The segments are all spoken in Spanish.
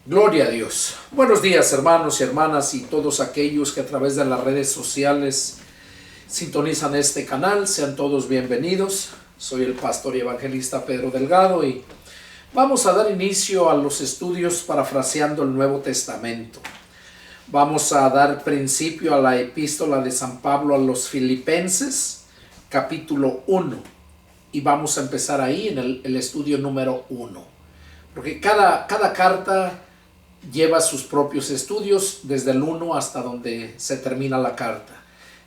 Gloria a Dios. Buenos días, hermanos y hermanas, y todos aquellos que a través de las redes sociales sintonizan este canal. Sean todos bienvenidos. Soy el pastor y evangelista Pedro Delgado y vamos a dar inicio a los estudios parafraseando el Nuevo Testamento. Vamos a dar principio a la epístola de San Pablo a los Filipenses, capítulo 1, y vamos a empezar ahí en el estudio número 1, porque cada carta lleva sus propios estudios desde el 1 hasta donde se termina la carta.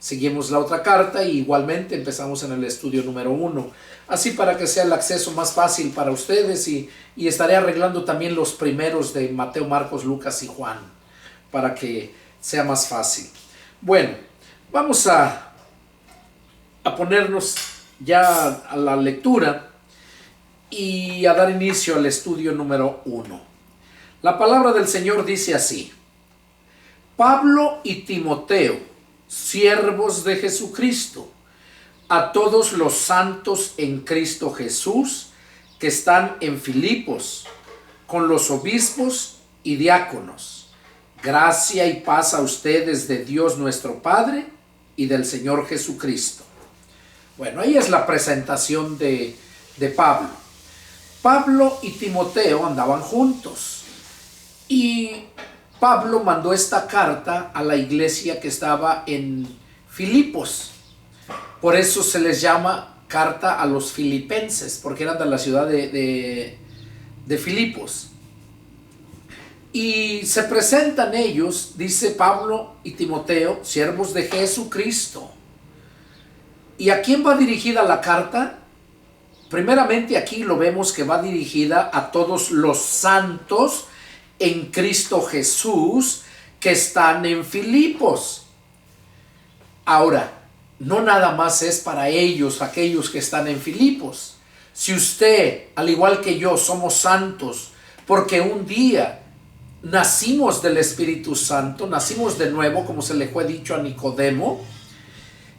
Seguimos la otra carta y igualmente empezamos en el estudio número 1, así para que sea el acceso más fácil para ustedes, y estaré arreglando también los primeros de Mateo, Marcos, Lucas y Juan para que sea más fácil. Bueno, vamos a ponernos ya a la lectura y a dar inicio al estudio número 1. La palabra del Señor dice así: Pablo y Timoteo, siervos de Jesucristo, a todos los santos en Cristo Jesús que están en Filipos, con los obispos y diáconos. Gracia y paz a ustedes de Dios nuestro Padre y del Señor Jesucristo. Bueno, ahí es la presentación de Pablo. Pablo y Timoteo andaban juntos. Y Pablo mandó esta carta a la iglesia que estaba en Filipos. Por eso se les llama carta a los filipenses, porque eran de la ciudad de Filipos. Y se presentan ellos, dice Pablo y Timoteo, siervos de Jesucristo. ¿Y a quién va dirigida la carta? Primeramente aquí lo vemos que va dirigida a todos los santos en Cristo Jesús que están en Filipos. Ahora, no nada más es para ellos, aquellos que están en Filipos. Si usted, al igual que yo, somos santos porque un día nacimos del Espíritu Santo, nacimos de nuevo, como se le fue dicho a Nicodemo,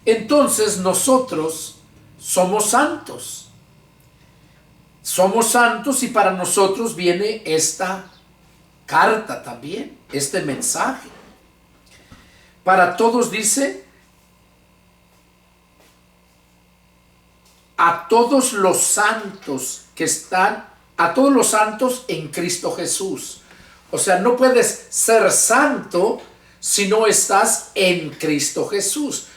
entonces nosotros somos santos. Somos santos y para nosotros viene esta carta también, este mensaje. Para todos dice, a todos los santos que están, a todos los santos en Cristo Jesús. O sea, no puedes ser santo si no estás en Cristo Jesús.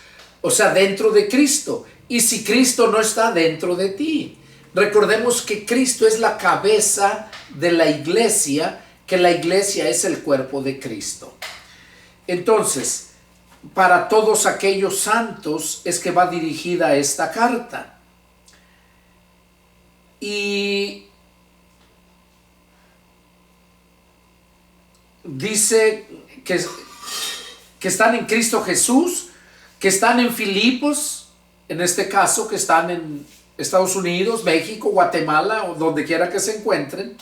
O sea, dentro de Cristo. Y si Cristo no está dentro de ti. Recordemos que Cristo es la cabeza de la iglesia, que la iglesia es el cuerpo de Cristo. Entonces, para todos aquellos santos es que va dirigida esta carta. Y dice que están en Cristo Jesús, que están en Filipos, en este caso, que están en Estados Unidos, México, Guatemala o donde quiera que se encuentren,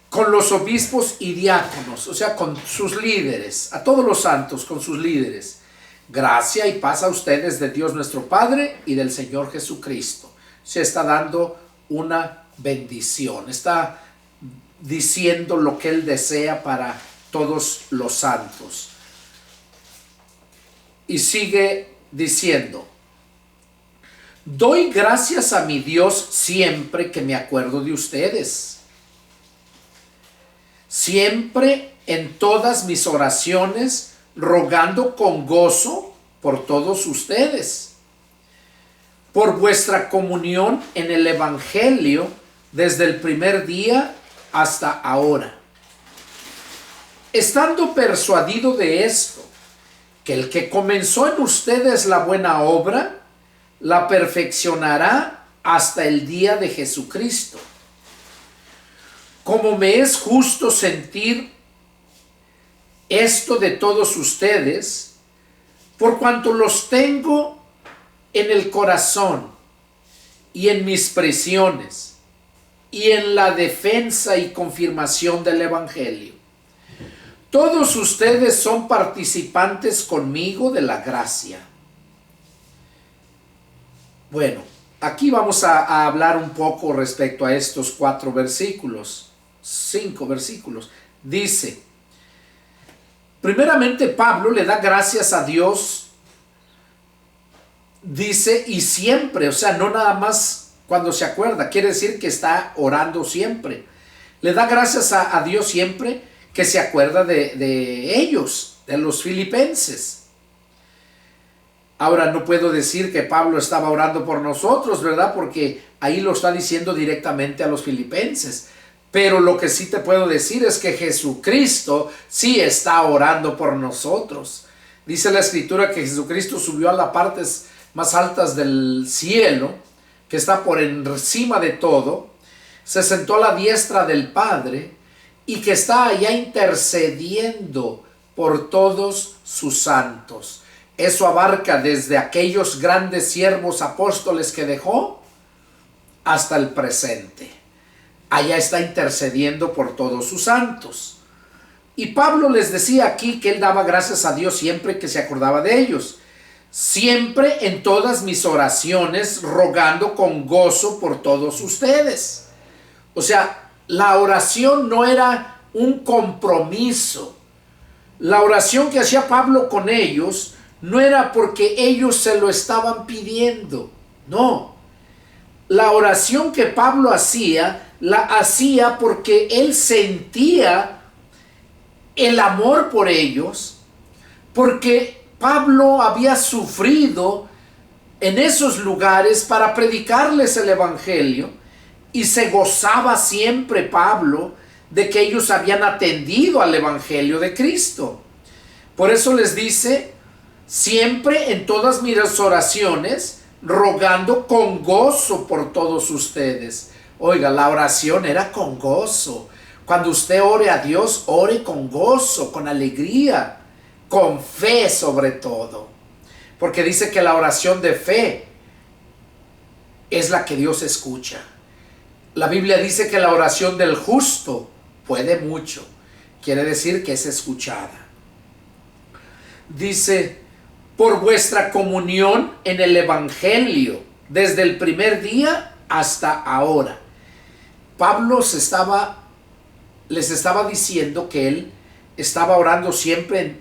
con los obispos y diáconos, o sea, con sus líderes, a todos los santos con sus líderes. Gracia y paz a ustedes de Dios nuestro Padre y del Señor Jesucristo. Se está dando una bendición, está diciendo lo que Él desea para todos los santos. Y sigue diciendo: doy gracias a mi Dios siempre que me acuerdo de ustedes. Siempre en todas mis oraciones, rogando con gozo por todos ustedes, por vuestra comunión en el Evangelio desde el primer día hasta ahora. Estando persuadido de esto, que el que comenzó en ustedes la buena obra, la perfeccionará hasta el día de Jesucristo. Como me es justo sentir esto de todos ustedes, por cuanto los tengo en el corazón y en mis prisiones y en la defensa y confirmación del Evangelio. Todos ustedes son participantes conmigo de la gracia. Bueno, aquí vamos a hablar un poco respecto a estos 4 versículos. 5 versículos. Dice, primeramente Pablo le da gracias a Dios, dice, y siempre, o sea, no nada más cuando se acuerda, quiere decir que está orando siempre. Le da gracias a Dios siempre que se acuerda de ellos, de los filipenses. Ahora no puedo decir que Pablo estaba orando por nosotros, ¿verdad? Porque ahí lo está diciendo directamente a los filipenses. Pero lo que sí te puedo decir es que Jesucristo sí está orando por nosotros. Dice la Escritura que Jesucristo subió a las partes más altas del cielo, que está por encima de todo, se sentó a la diestra del Padre y que está allá intercediendo por todos sus santos. Eso abarca desde aquellos grandes siervos apóstoles que dejó hasta el presente. Allá está intercediendo por todos sus santos. Y Pablo les decía aquí que él daba gracias a Dios siempre que se acordaba de ellos. Siempre en todas mis oraciones rogando con gozo por todos ustedes. O sea, la oración no era un compromiso. La oración que hacía Pablo con ellos no era porque ellos se lo estaban pidiendo. No. La oración que Pablo hacía, la hacía porque él sentía el amor por ellos, porque Pablo había sufrido en esos lugares para predicarles el evangelio y se gozaba siempre Pablo de que ellos habían atendido al evangelio de Cristo. Por eso les dice, siempre en todas mis oraciones, rogando con gozo por todos ustedes. Oiga, la oración era con gozo. Cuando usted ore a Dios, ore con gozo, con alegría, con fe sobre todo. Porque dice que la oración de fe es la que Dios escucha. La Biblia dice que la oración del justo puede mucho. Quiere decir que es escuchada. Dice, por vuestra comunión en el evangelio, desde el primer día hasta ahora. Pablo les estaba diciendo que él estaba orando siempre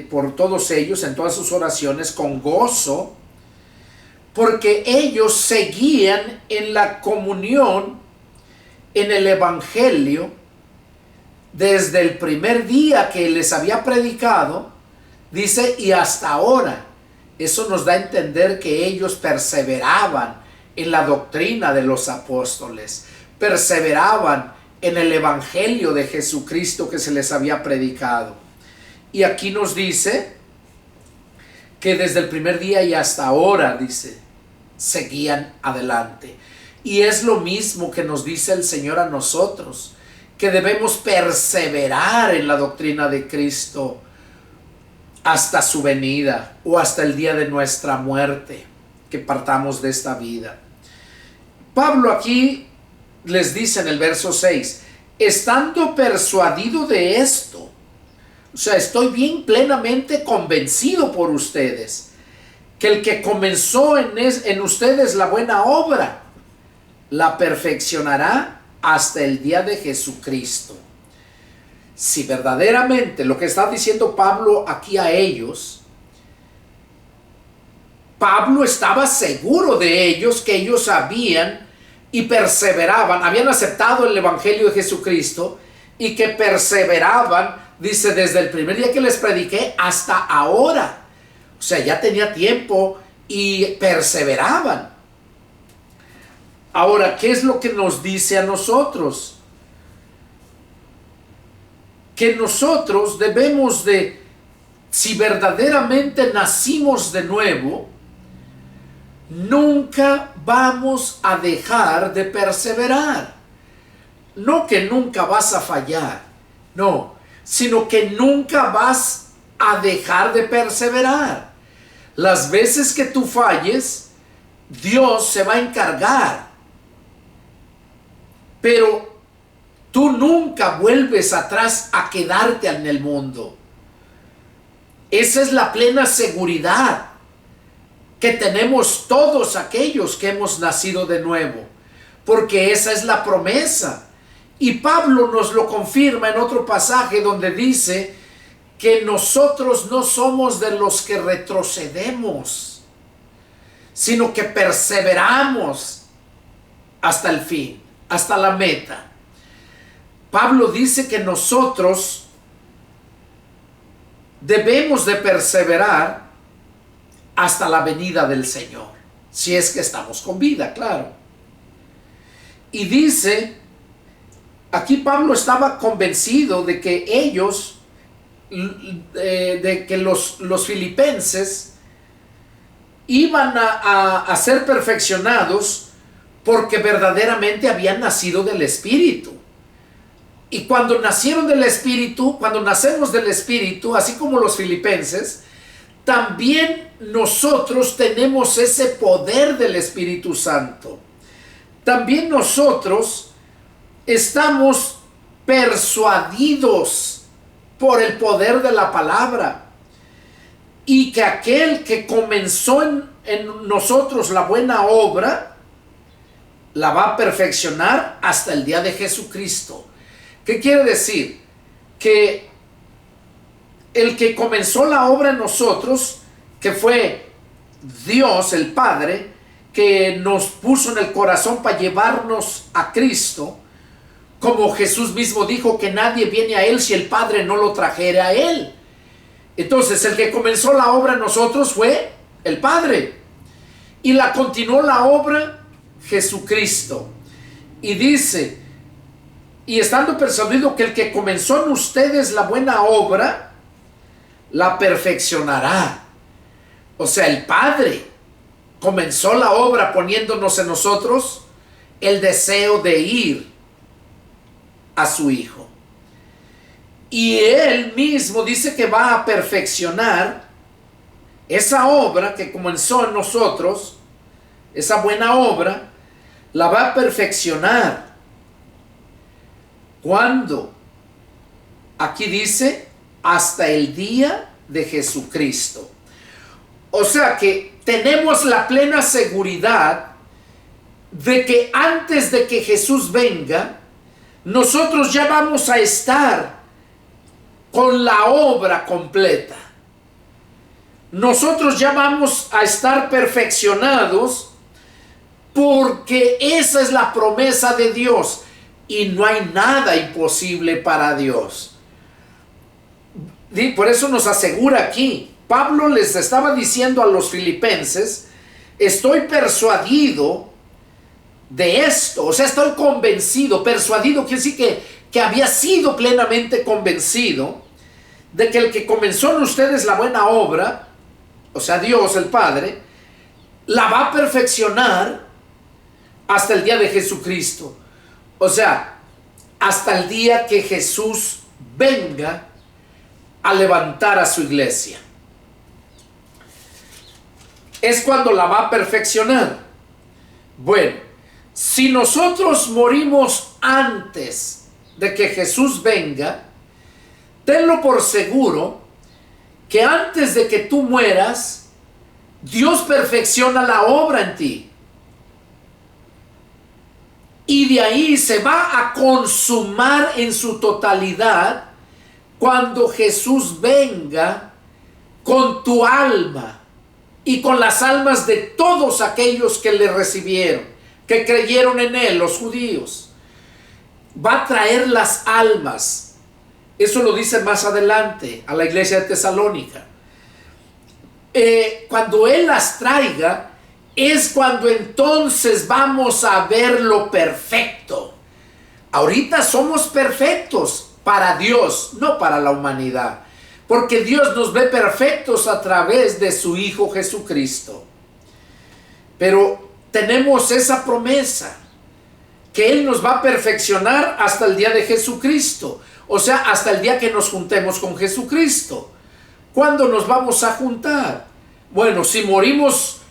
por todos ellos, en todas sus oraciones, con gozo, porque ellos seguían en la comunión, en el evangelio, desde el primer día que les había predicado, dice, y hasta ahora. Eso nos da a entender que ellos perseveraban en la doctrina de los apóstoles, perseveraban en el evangelio de Jesucristo que se les había predicado. Y aquí nos dice que desde el primer día y hasta ahora, dice, seguían adelante. Y es lo mismo que nos dice el Señor a nosotros, que debemos perseverar en la doctrina de Cristo hasta su venida o hasta el día de nuestra muerte, que partamos de esta vida. Pablo aquí les dice en el verso 6, estando persuadido de esto, o sea, estoy bien plenamente convencido por ustedes, que el que comenzó en ustedes la buena obra, la perfeccionará hasta el día de Jesucristo. Si verdaderamente lo que está diciendo Pablo aquí a ellos, Pablo estaba seguro de ellos, que ellos sabían y perseveraban, habían aceptado el evangelio de Jesucristo y que perseveraban, dice, desde el primer día que les prediqué hasta ahora. O sea, ya tenía tiempo y perseveraban. Ahora, ¿qué es lo que nos dice a nosotros? Que nosotros debemos de, si verdaderamente nacimos de nuevo, nunca vamos a dejar de perseverar. No que nunca vas a fallar, no, sino que nunca vas a dejar de perseverar. Las veces que tú falles, Dios se va a encargar, pero tú nunca vuelves atrás a quedarte en el mundo. Esa es la plena seguridad que tenemos todos aquellos que hemos nacido de nuevo, porque esa es la promesa, Y Pablo nos lo confirma en otro pasaje donde dice que nosotros no somos de los que retrocedemos, sino que perseveramos hasta el fin, hasta la meta. Pablo dice que nosotros debemos de perseverar hasta la venida del Señor, si es que estamos con vida, claro. Y dice, aquí Pablo estaba convencido de que ellos, de que los filipenses iban a ser perfeccionados porque verdaderamente habían nacido del Espíritu. Y cuando nacieron del Espíritu, cuando nacemos del Espíritu, así como los filipenses, también nosotros tenemos ese poder del Espíritu Santo. También nosotros estamos persuadidos por el poder de la palabra. Y que aquel que comenzó en nosotros la buena obra, la va a perfeccionar hasta el día de Jesucristo. ¿Qué quiere decir? Que el que comenzó la obra en nosotros, que fue Dios el Padre, que nos puso en el corazón para llevarnos a Cristo, como Jesús mismo dijo que nadie viene a Él si el Padre no lo trajera a Él. Entonces el que comenzó la obra en nosotros fue el Padre, y la continuó la obra Jesucristo. Y dice, y estando persuadido que el que comenzó en ustedes la buena obra, la perfeccionará. O sea, el Padre comenzó la obra poniéndonos en nosotros el deseo de ir a su Hijo. Y Él mismo dice que va a perfeccionar esa obra que comenzó en nosotros, esa buena obra, la va a perfeccionar. ¿Cuándo? Aquí dice, hasta el día de Jesucristo. O sea que tenemos la plena seguridad de que antes de que Jesús venga, nosotros ya vamos a estar con la obra completa. Nosotros ya vamos a estar perfeccionados porque esa es la promesa de Dios. Y no hay nada imposible para Dios. Por eso nos asegura aquí. Pablo les estaba diciendo a los filipenses, estoy persuadido de esto. O sea, estoy convencido. Persuadido quiere decir que había sido plenamente convencido de que el que comenzó en ustedes la buena obra, o sea, Dios el Padre, la va a perfeccionar hasta el día de Jesucristo. O sea, hasta el día que Jesús venga a levantar a su iglesia. Es cuando la va a perfeccionar. Bueno, si nosotros morimos antes de que Jesús venga, tenlo por seguro que antes de que tú mueras, Dios perfecciona la obra en ti. Y de ahí se va a consumar en su totalidad cuando Jesús venga con tu alma y con las almas de todos aquellos que le recibieron, que creyeron en Él, los judíos. Va a traer las almas. Eso lo dice más adelante a la iglesia de Tesalónica. Cuando Él las traiga, es cuando entonces vamos a ver lo perfecto. Ahorita somos perfectos para Dios, no para la humanidad. Porque Dios nos ve perfectos a través de su Hijo Jesucristo. Pero tenemos esa promesa, que Él nos va a perfeccionar hasta el día de Jesucristo. O sea, hasta el día que nos juntemos con Jesucristo. ¿Cuándo nos vamos a juntar? Bueno, si morimos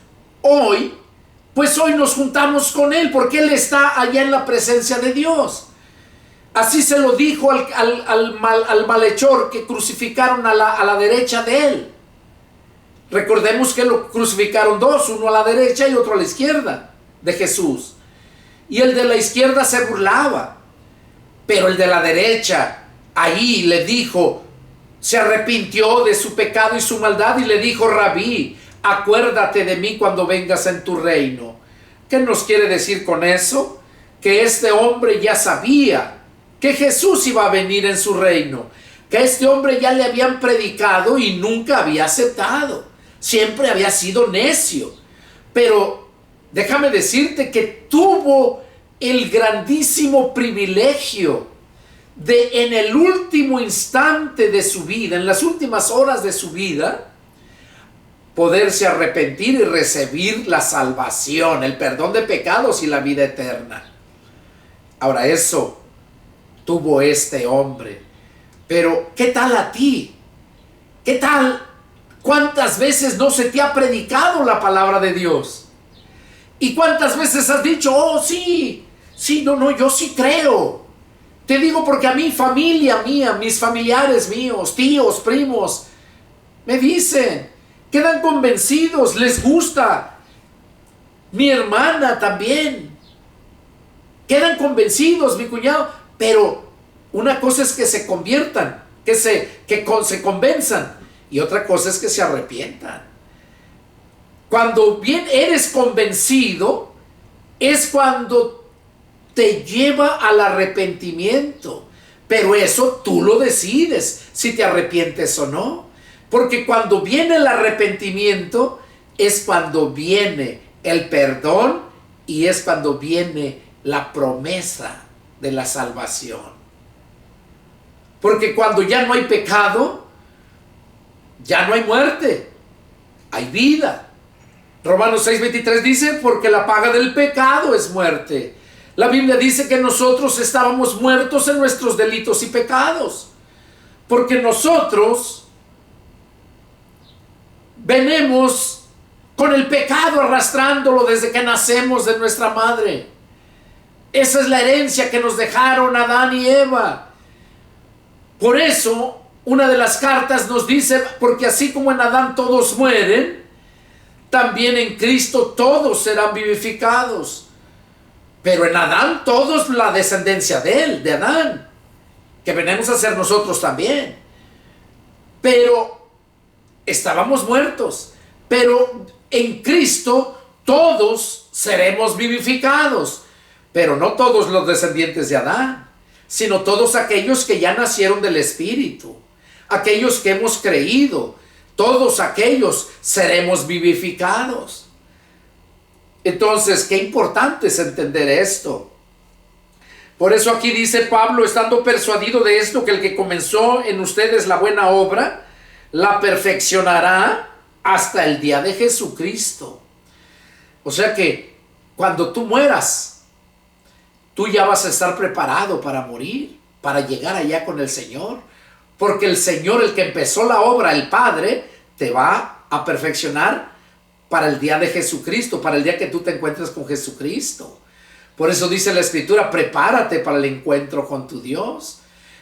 hoy, pues hoy nos juntamos con Él, porque Él está allá en la presencia de Dios. Así se lo dijo al malhechor que crucificaron a la derecha de Él. Recordemos que lo crucificaron dos, uno a la derecha y otro a la izquierda de Jesús. Y el de la izquierda se burlaba. Pero el de la derecha, ahí le dijo, se arrepintió de su pecado y su maldad y le dijo: Rabí, acuérdate de mí cuando vengas en tu reino. ¿Qué nos quiere decir con eso? Que este hombre ya sabía que Jesús iba a venir en su reino, que a este hombre ya le habían predicado y nunca había aceptado, siempre había sido necio. Pero déjame decirte que tuvo el grandísimo privilegio de, en el último instante de su vida, en las últimas horas de su vida, poderse arrepentir y recibir la salvación, el perdón de pecados y la vida eterna. Ahora, eso tuvo este hombre. Pero ¿qué tal a ti? ¿Qué tal? ¿Cuántas veces no se te ha predicado la palabra de Dios? ¿Y cuántas veces has dicho: oh, sí, no, yo sí creo? Te digo porque a mi familia mía, mis familiares míos, tíos, primos, me dicen, quedan convencidos, les gusta. Mi hermana también. Quedan convencidos, mi cuñado. Pero una cosa es que se conviertan, que se convenzan. Y otra cosa es que se arrepientan. Cuando bien eres convencido, es cuando te lleva al arrepentimiento. Pero eso tú lo decides, si te arrepientes o no. Porque cuando viene el arrepentimiento, es cuando viene el perdón y es cuando viene la promesa de la salvación. Porque cuando ya no hay pecado, ya no hay muerte, hay vida. Romanos 6:23 dice: porque la paga del pecado es muerte. La Biblia dice que nosotros estábamos muertos en nuestros delitos y pecados, porque nosotros venimos con el pecado arrastrándolo desde que nacemos de nuestra madre. Esa es la herencia que nos dejaron Adán y Eva. Por eso, una de las cartas nos dice: porque así como en Adán todos mueren, también en Cristo todos serán vivificados. Pero en Adán todos, la descendencia de él, de Adán, que venimos a ser nosotros también. Pero estábamos muertos. Pero en Cristo todos seremos vivificados. Pero no todos los descendientes de Adán, sino todos aquellos que ya nacieron del Espíritu, aquellos que hemos creído, todos aquellos seremos vivificados. Entonces, qué importante es entender esto. Por eso aquí dice Pablo, estando persuadido de esto, que el que comenzó en ustedes la buena obra, la perfeccionará hasta el día de Jesucristo. O sea que cuando tú mueras, tú ya vas a estar preparado para morir, para llegar allá con el Señor. Porque el Señor, el que empezó la obra, el Padre, te va a perfeccionar para el día de Jesucristo, para el día que tú te encuentres con Jesucristo. Por eso dice la Escritura: prepárate para el encuentro con tu Dios.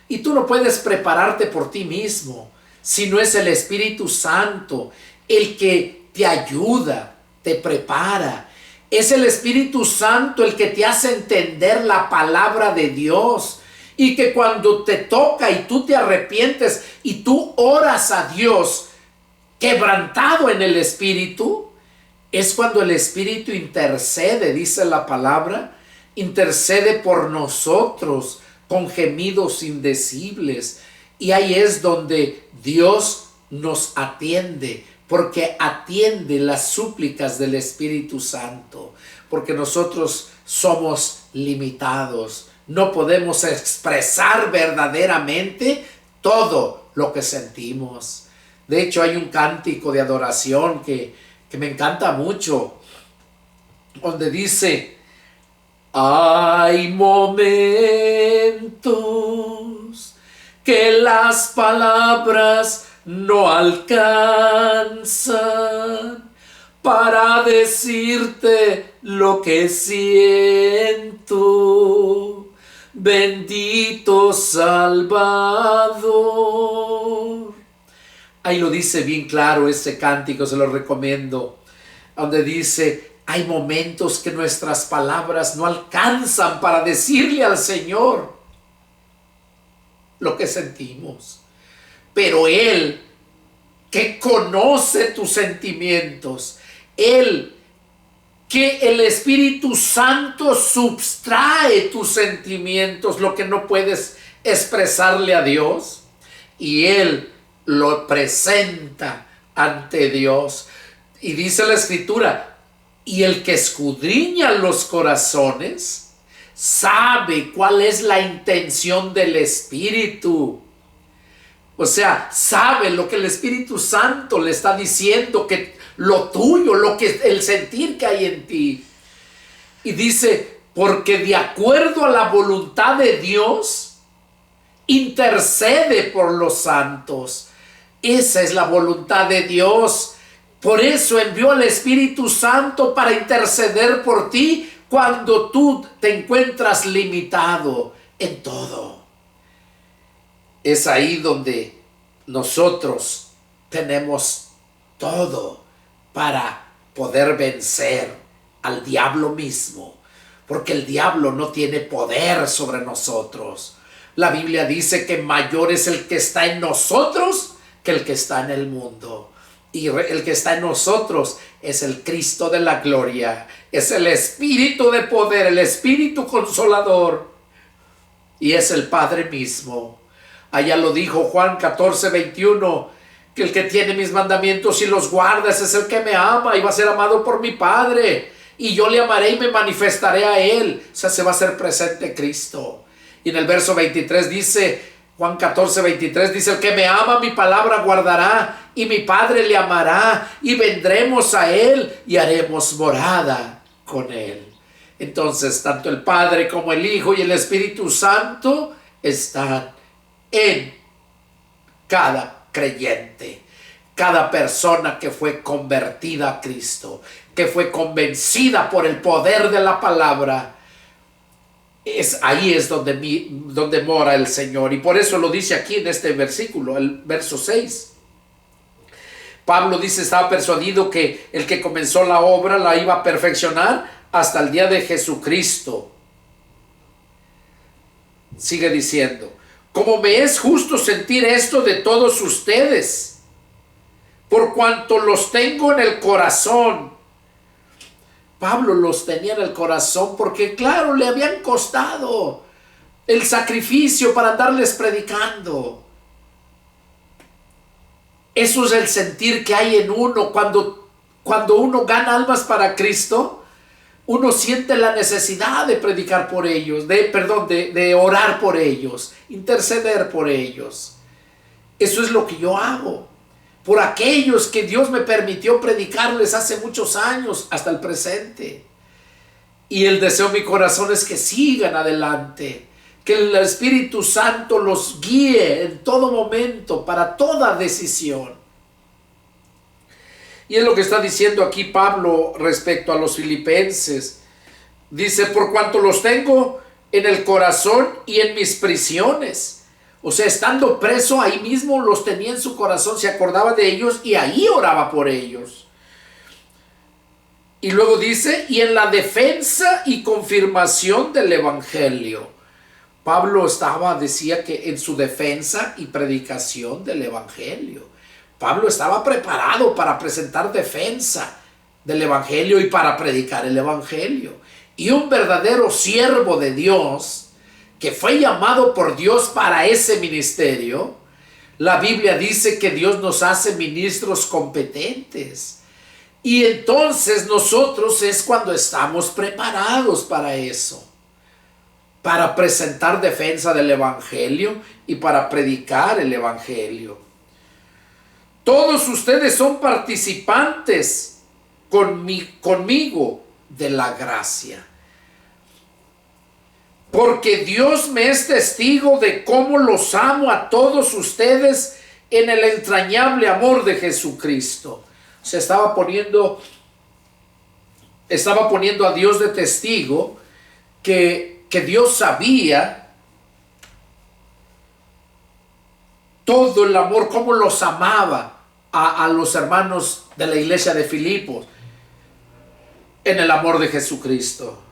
Y tú no puedes prepararte por ti mismo, sino es el Espíritu Santo el que te ayuda, te prepara. Es el Espíritu Santo el que te hace entender la palabra de Dios. Y que cuando te toca y tú te arrepientes y tú oras a Dios quebrantado en el Espíritu, es cuando el Espíritu intercede, dice la palabra, intercede por nosotros con gemidos indecibles. Y ahí es donde Dios nos atiende, porque atiende las súplicas del Espíritu Santo, porque nosotros somos limitados. No podemos expresar verdaderamente todo lo que sentimos. De hecho, hay un cántico de adoración que me encanta mucho, donde dice: hay momentos que las palabras no alcanzan para decirte lo que siento, bendito Salvador. Ahí lo dice bien claro ese cántico, se lo recomiendo, donde dice: hay momentos que nuestras palabras no alcanzan para decirle al Señor lo que sentimos. Pero Él, que conoce tus sentimientos, Él, que el Espíritu Santo subtrae tus sentimientos, lo que no puedes expresarle a Dios, y Él lo presenta ante Dios. Y dice la Escritura, y el que escudriña los corazones sabe cuál es la intención del Espíritu. O sea, sabe lo que el Espíritu Santo le está diciendo, que lo tuyo, el sentir que hay en ti. Y dice, porque de acuerdo a la voluntad de Dios, intercede por los santos. Esa es la voluntad de Dios. Por eso envió al Espíritu Santo para interceder por ti cuando tú te encuentras limitado en todo. Es ahí donde nosotros tenemos todo para poder vencer al diablo mismo, porque el diablo no tiene poder sobre nosotros. La Biblia dice que mayor es el que está en nosotros que el que está en el mundo. Y el que está en nosotros es el Cristo de la gloria, es el Espíritu de poder, el Espíritu consolador, y es el Padre mismo. Allá lo dijo Juan 14:21, que el que tiene mis mandamientos y los guarda, ese es el que me ama y va a ser amado por mi Padre. Y yo le amaré y me manifestaré a él. O sea, se va a hacer presente Cristo. Y en el verso 23 dice, Juan 14:23 dice, el que me ama mi palabra guardará y mi Padre le amará y vendremos a él y haremos morada con él. Entonces, tanto el Padre como el Hijo y el Espíritu Santo están en cada creyente, cada persona que fue convertida a Cristo, que fue convencida por el poder de la palabra. Ahí es donde mora el Señor. Y por eso lo dice aquí en este versículo, el verso 6. Pablo dice, estaba persuadido que el que comenzó la obra la iba a perfeccionar hasta el día de Jesucristo. Sigue diciendo, como me es justo sentir esto de todos ustedes, por cuanto los tengo en el corazón. Pablo los tenía en el corazón porque, claro, le habían costado el sacrificio para andarles predicando. Eso es el sentir que hay en uno cuando uno gana almas para Cristo. Uno siente la necesidad de predicar por ellos, de orar por ellos, interceder por ellos. Eso es lo que yo hago por aquellos que Dios me permitió predicarles hace muchos años hasta el presente. Y el deseo de mi corazón es que sigan adelante, que el Espíritu Santo los guíe en todo momento para toda decisión. Y es lo que está diciendo aquí Pablo respecto a los filipenses. Dice, por cuanto los tengo en el corazón y en mis prisiones. O sea, estando preso, ahí mismo los tenía en su corazón, se acordaba de ellos y ahí oraba por ellos. Y luego dice, y en la defensa y confirmación del Evangelio. Pablo decía que en su defensa y predicación del Evangelio. Pablo estaba preparado para presentar defensa del Evangelio y para predicar el Evangelio. Y un verdadero siervo de Dios, que fue llamado por Dios para ese ministerio, la Biblia dice que Dios nos hace ministros competentes. Y entonces nosotros es cuando estamos preparados para eso, para presentar defensa del Evangelio y para predicar el Evangelio. Todos ustedes son participantes conmigo de la gracia. Porque Dios me es testigo de cómo los amo a todos ustedes en el entrañable amor de Jesucristo. Se estaba poniendo a Dios de testigo que Dios sabía todo el amor, cómo los amaba a los hermanos de la iglesia de Filipos en el amor de Jesucristo.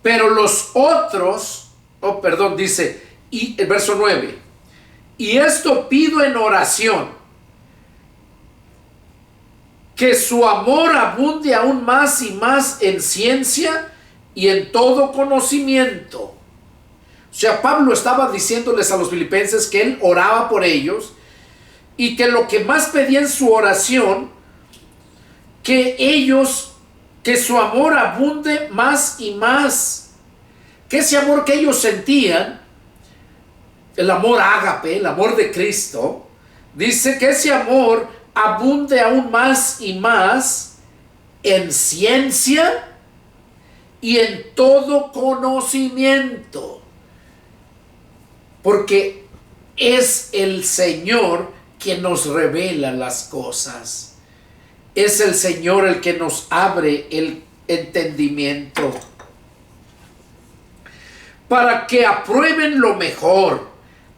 Pero los otros, oh, perdón, dice, y el verso 9, y esto pido en oración, que su amor abunde aún más y más en ciencia y en todo conocimiento. O sea, Pablo estaba diciéndoles a los filipenses que él oraba por ellos y que lo que más pedía en su oración, que su amor abunde más y más, que ese amor que ellos sentían, el amor ágape, el amor de Cristo, dice que ese amor abunde aún más y más en ciencia y en todo conocimiento, porque es el Señor quien nos revela las cosas, es el Señor el que nos abre el entendimiento, para que aprueben lo mejor,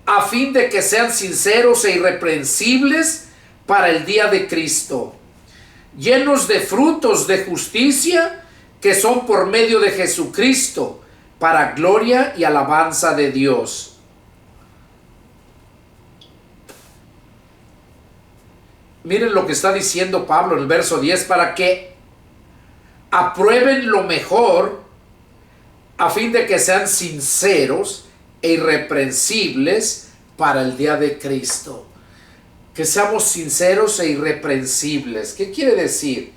a fin de que sean sinceros e irreprensibles para el día de Cristo, llenos de frutos de justicia que son por medio de Jesucristo, para gloria y alabanza de Dios. Miren lo que está diciendo Pablo en el verso 10, para que aprueben lo mejor, a fin de que sean sinceros e irreprensibles para el día de Cristo. Que seamos sinceros e irreprensibles. ¿Qué quiere decir?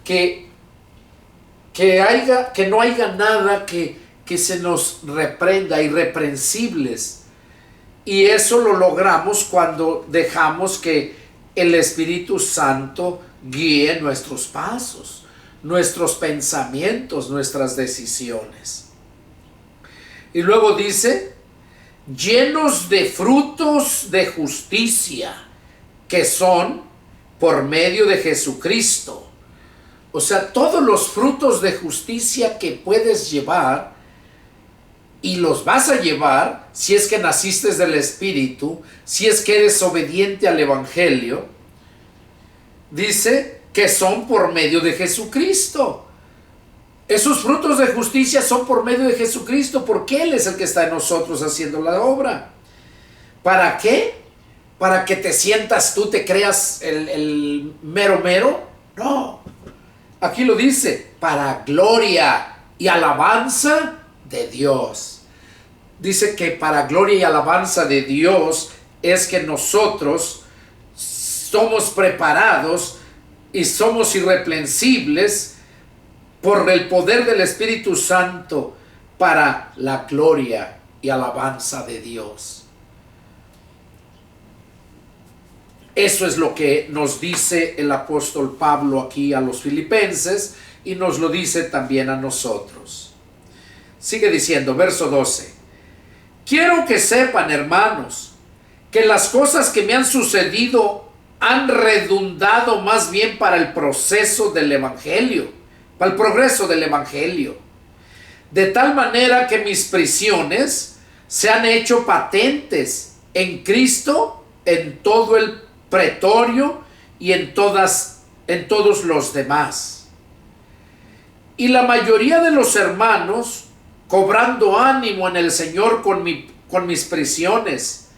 Que no haya nada que se nos reprenda, irreprensibles. Y eso lo logramos cuando dejamos que el Espíritu Santo guíe nuestros pasos, nuestros pensamientos, nuestras decisiones. Y luego dice, llenos de frutos de justicia, que son por medio de Jesucristo. O sea, todos los frutos de justicia que puedes llevar, y los vas a llevar si es que naciste del Espíritu, si es que eres obediente al Evangelio, dice que son por medio de Jesucristo. Esos frutos de justicia son por medio de Jesucristo, porque Él es el que está en nosotros haciendo la obra. ¿Para qué? ¿Para que te sientas tú, te creas el mero mero? No. Aquí lo dice, para gloria y alabanza de Dios. Dice que para gloria y alabanza de Dios es que nosotros somos preparados y somos irreprensibles por el poder del Espíritu Santo para la gloria y alabanza de Dios. Eso es lo que nos dice el apóstol Pablo aquí a los filipenses y nos lo dice también a nosotros. Sigue diciendo, verso 12. Quiero que sepan, hermanos, que las cosas que me han sucedido han redundado más bien para el proceso del Evangelio, para el progreso del Evangelio. De tal manera que mis prisiones se han hecho patentes en Cristo, en todo el pretorio y en todos los demás. Y la mayoría de los hermanos, cobrando ánimo en el Señor con mis prisiones,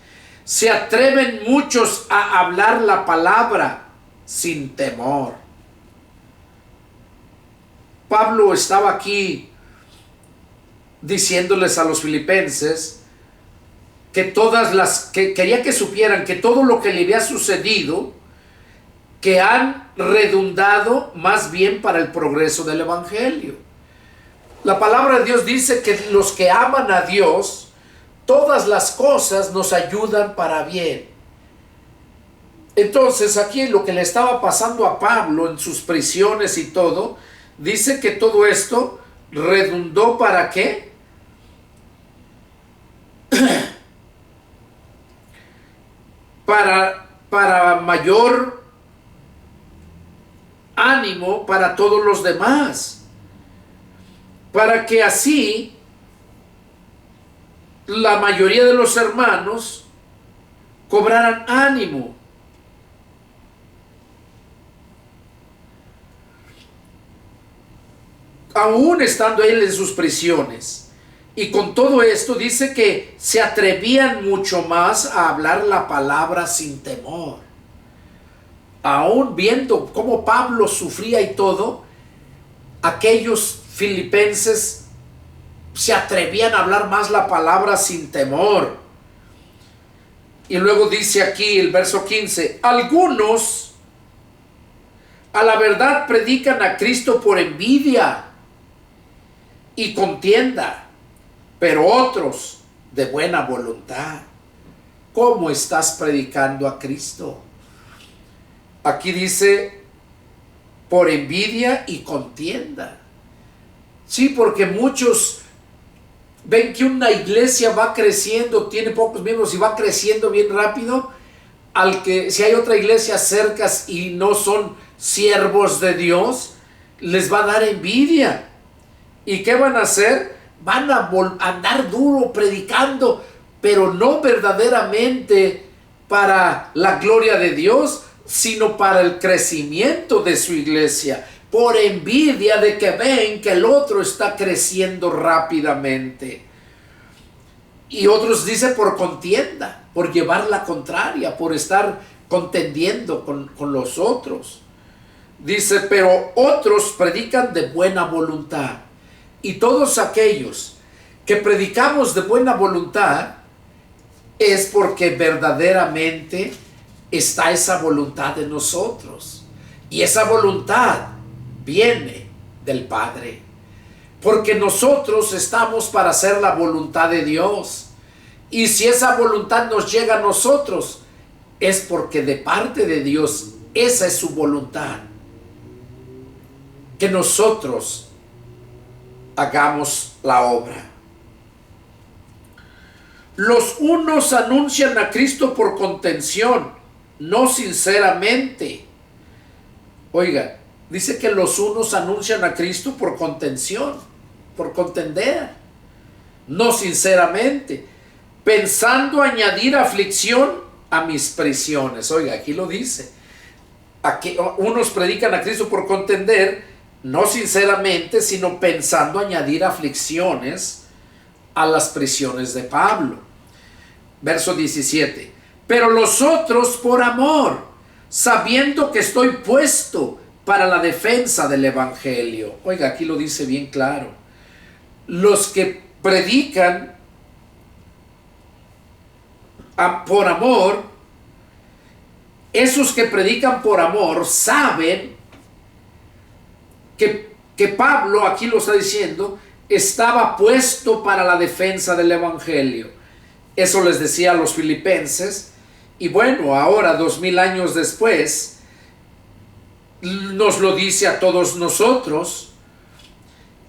se atreven muchos a hablar la palabra sin temor. Pablo estaba aquí diciéndoles a los filipenses que quería que supieran que todo lo que le había sucedido, que han redundado más bien para el progreso del Evangelio. La palabra de Dios dice que los que aman a Dios, todas las cosas nos ayudan para bien. Entonces aquí lo que le estaba pasando a Pablo en sus prisiones y todo, dice que todo esto redundó ¿para qué? para mayor ánimo para todos los demás, para que así la mayoría de los hermanos cobraran ánimo. Aún estando él en sus prisiones, Y con todo esto dice que se atrevían mucho más a hablar la palabra sin temor. Aún viendo cómo Pablo sufría y todo, aquellos filipenses se atrevían a hablar más la palabra sin temor. Y luego dice aquí el verso 15, algunos a la verdad predican a Cristo por envidia y contienda, pero otros de buena voluntad. ¿Cómo estás predicando a Cristo? Aquí dice por envidia y contienda. Sí, porque muchos ven que una iglesia va creciendo, tiene pocos miembros y va creciendo bien rápido, al que si hay otra iglesia cerca y no son siervos de Dios, les va a dar envidia. ¿Y qué van a hacer? Van a andar duro predicando, pero no verdaderamente para la gloria de Dios, sino para el crecimiento de su iglesia, por envidia de que ven que el otro está creciendo rápidamente. Y otros dicen por contienda, por llevar la contraria, por estar contendiendo con los otros. Dice, pero otros predican de buena voluntad. Y todos aquellos que predicamos de buena voluntad es porque verdaderamente está esa voluntad en nosotros. Y esa voluntad viene del Padre. Porque nosotros estamos para hacer la voluntad de Dios. Y si esa voluntad nos llega a nosotros, es porque de parte de Dios, esa es su voluntad. Que nosotros hagamos la obra. Los unos anuncian a Cristo por contención, no sinceramente. Oiga, dice que los unos anuncian a Cristo por contención, por contender, no sinceramente, pensando añadir aflicción a mis prisiones. Oiga, aquí lo dice. Aquí unos predican a Cristo por contender, no sinceramente, sino pensando añadir aflicciones a las prisiones de Pablo. Verso 17. Pero los otros por amor, sabiendo que estoy puesto para la defensa del evangelio. Oiga, aquí lo dice bien claro. Los que predican por amor, esos que predican por amor saben que Pablo, aquí lo está diciendo, estaba puesto para la defensa del evangelio. Eso les decía a los filipenses. Y bueno, ahora 2000 años después, nos lo dice a todos nosotros,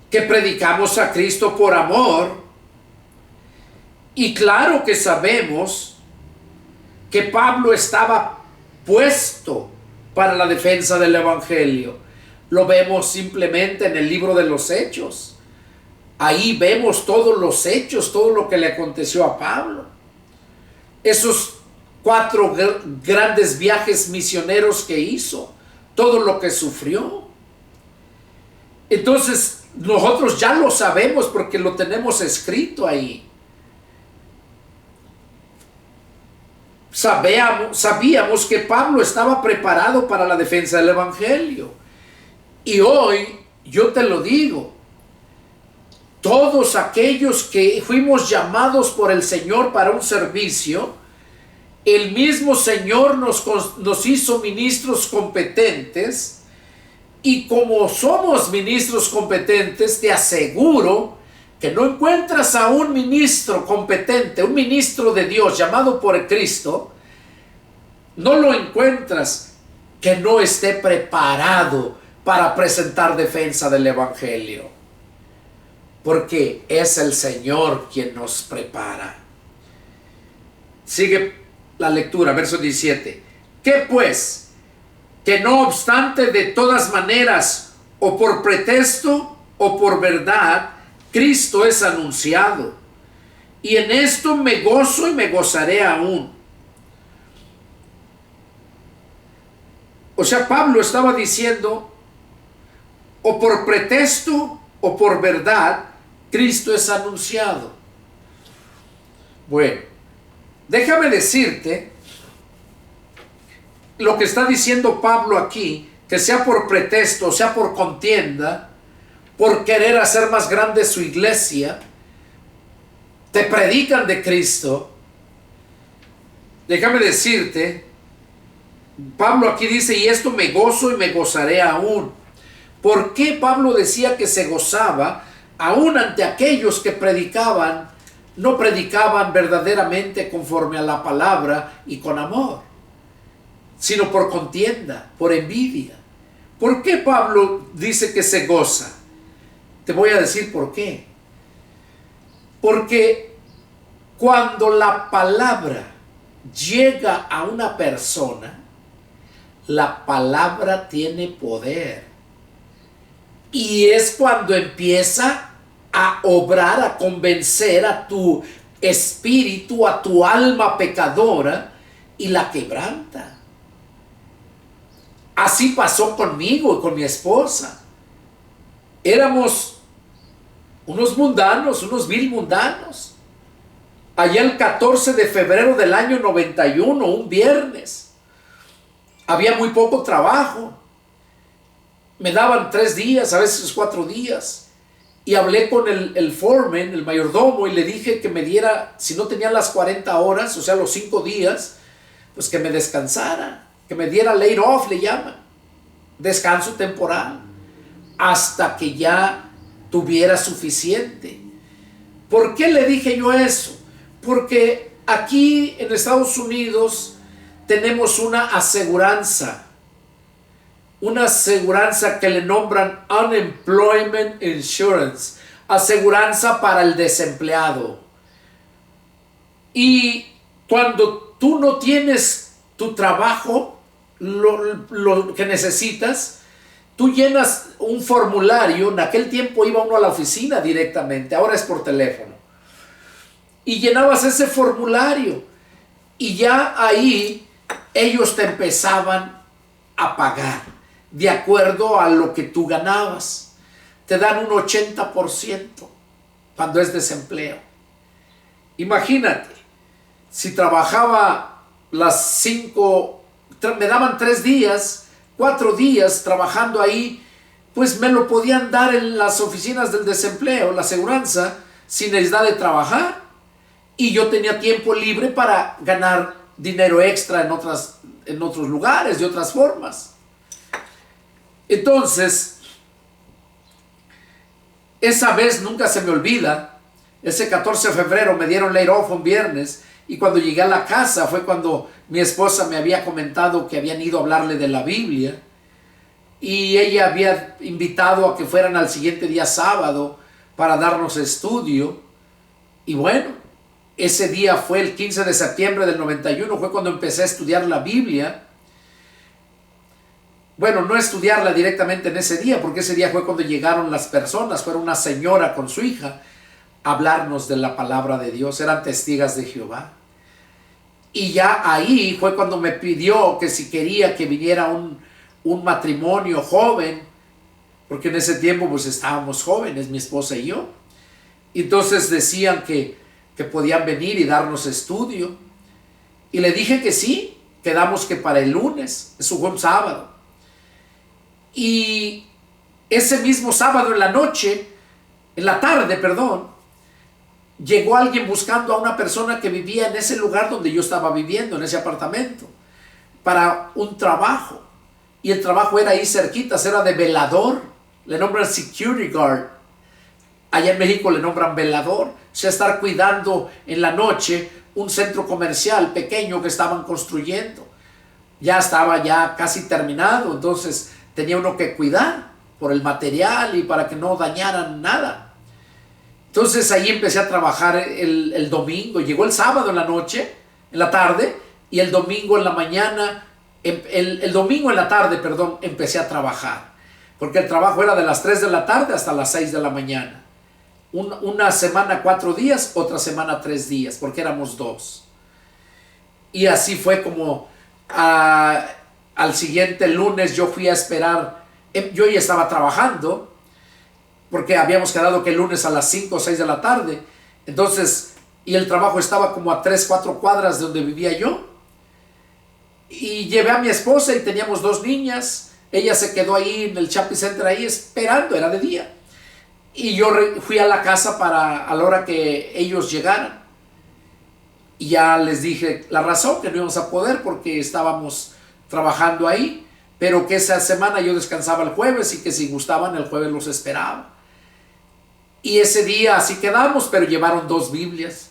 que predicamos a Cristo por amor. Y claro que sabemos que Pablo estaba puesto para la defensa del evangelio. Lo vemos simplemente en el libro de los Hechos. Ahí vemos todos los hechos, todo lo que le aconteció a Pablo. Esos 4 grandes viajes misioneros que hizo, todo lo que sufrió. Entonces, nosotros ya lo sabemos porque lo tenemos escrito ahí. Sabíamos que Pablo estaba preparado para la defensa del evangelio. Y hoy, yo te lo digo, todos aquellos que fuimos llamados por el Señor para un servicio, el mismo Señor nos hizo ministros competentes. Y como somos ministros competentes, te aseguro que no encuentras a un ministro competente, un ministro de Dios llamado por Cristo, no lo encuentras que no esté preparado para presentar defensa del evangelio. Porque es el Señor quien nos prepara. Sigue la lectura, verso 17. ¿Qué pues? Que no obstante de todas maneras, o por pretexto o por verdad, Cristo es anunciado. Y en esto me gozo y me gozaré aún. O sea, Pablo estaba diciendo, o por pretexto o por verdad, Cristo es anunciado. Bueno, déjame decirte lo que está diciendo Pablo aquí, que sea por pretexto, sea por contienda, por querer hacer más grande su iglesia, te predican de Cristo. Déjame decirte, Pablo aquí dice, y esto me gozo y me gozaré aún. ¿Por qué Pablo decía que se gozaba aún ante aquellos que predicaban, no predicaban verdaderamente conforme a la palabra y con amor, sino por contienda, por envidia? ¿Por qué Pablo dice que se goza? Te voy a decir por qué. Porque cuando la palabra llega a una persona, la palabra tiene poder. Y es cuando empieza a obrar, a convencer a tu espíritu, a tu alma pecadora, y la quebranta. Así pasó conmigo y con mi esposa. Éramos unos mundanos, unos vil mundanos. Allá el 14 de febrero del año 91, un viernes, había muy poco trabajo. Me daban 3 días, a veces 4 días. Y hablé con el foreman, el mayordomo, y le dije que me diera, si no tenía las 40 horas, o sea, los 5 días, pues que me descansara, que me diera laid off, le llaman, descanso temporal, hasta que ya tuviera suficiente. ¿Por qué le dije yo eso? Porque aquí en Estados Unidos tenemos una aseguranza que le nombran Unemployment Insurance, aseguranza para el desempleado. Y cuando tú no tienes tu trabajo, lo que necesitas, tú llenas un formulario. En aquel tiempo iba uno a la oficina directamente, ahora es por teléfono. Y llenabas ese formulario y ya ahí ellos te empezaban a pagar de acuerdo a lo que tú ganabas. Te dan un 80% cuando es desempleo. Imagínate, si trabajaba las 5, me daban 3 días, 4 días trabajando ahí, pues me lo podían dar en las oficinas del desempleo, la aseguranza, sin necesidad de trabajar. Y yo tenía tiempo libre para ganar dinero extra en otros lugares, de otras formas. Entonces, esa vez nunca se me olvida. Ese 14 de febrero me dieron laid off un viernes, y cuando llegué a la casa fue cuando mi esposa me había comentado que habían ido a hablarle de la Biblia, y ella había invitado a que fueran al siguiente día sábado para darnos estudio. Y bueno, ese día fue el 15 de septiembre del 91, fue cuando empecé a estudiar la Biblia. Bueno, no estudiarla directamente en ese día, porque ese día fue cuando llegaron las personas, fue una señora con su hija a hablarnos de la palabra de Dios, eran testigos de Jehová. Y ya ahí fue cuando me pidió que si quería que viniera un matrimonio joven, porque en ese tiempo pues estábamos jóvenes, mi esposa y yo. Entonces decían que podían venir y darnos estudio. Y le dije que sí, quedamos que para el lunes, eso fue un sábado. Y ese mismo sábado en la tarde, llegó alguien buscando a una persona que vivía en ese lugar donde yo estaba viviendo, en ese apartamento, para un trabajo. Y el trabajo era ahí cerquitas, era de velador, le nombran security guard. Allá en México le nombran velador, o sea, estar cuidando en la noche un centro comercial pequeño que estaban construyendo. Ya estaba ya casi terminado, entonces tenía uno que cuidar por el material y para que no dañaran nada. Entonces ahí empecé a trabajar el domingo. Llegó el sábado en la tarde, y el domingo en la mañana, el domingo en la tarde, empecé a trabajar. Porque el trabajo era de las 3 de la tarde hasta las 6 de la mañana. Una semana 4 días, otra semana 3 días, porque éramos 2. Y así fue como al siguiente lunes yo fui a esperar. Yo ya estaba trabajando, porque habíamos quedado que el lunes a las 5 o 6 de la tarde. Entonces, y el trabajo estaba como a 3, 4 cuadras de donde vivía yo. Y llevé a mi esposa y teníamos 2 niñas. Ella se quedó ahí en el shopping center ahí esperando, era de día. Y yo fui a la casa a la hora que ellos llegaran. Y ya les dije la razón, que no íbamos a poder porque estábamos trabajando ahí, pero que esa semana yo descansaba el jueves y que si gustaban el jueves los esperaba. Y ese día así quedamos, pero llevaron 2 Biblias.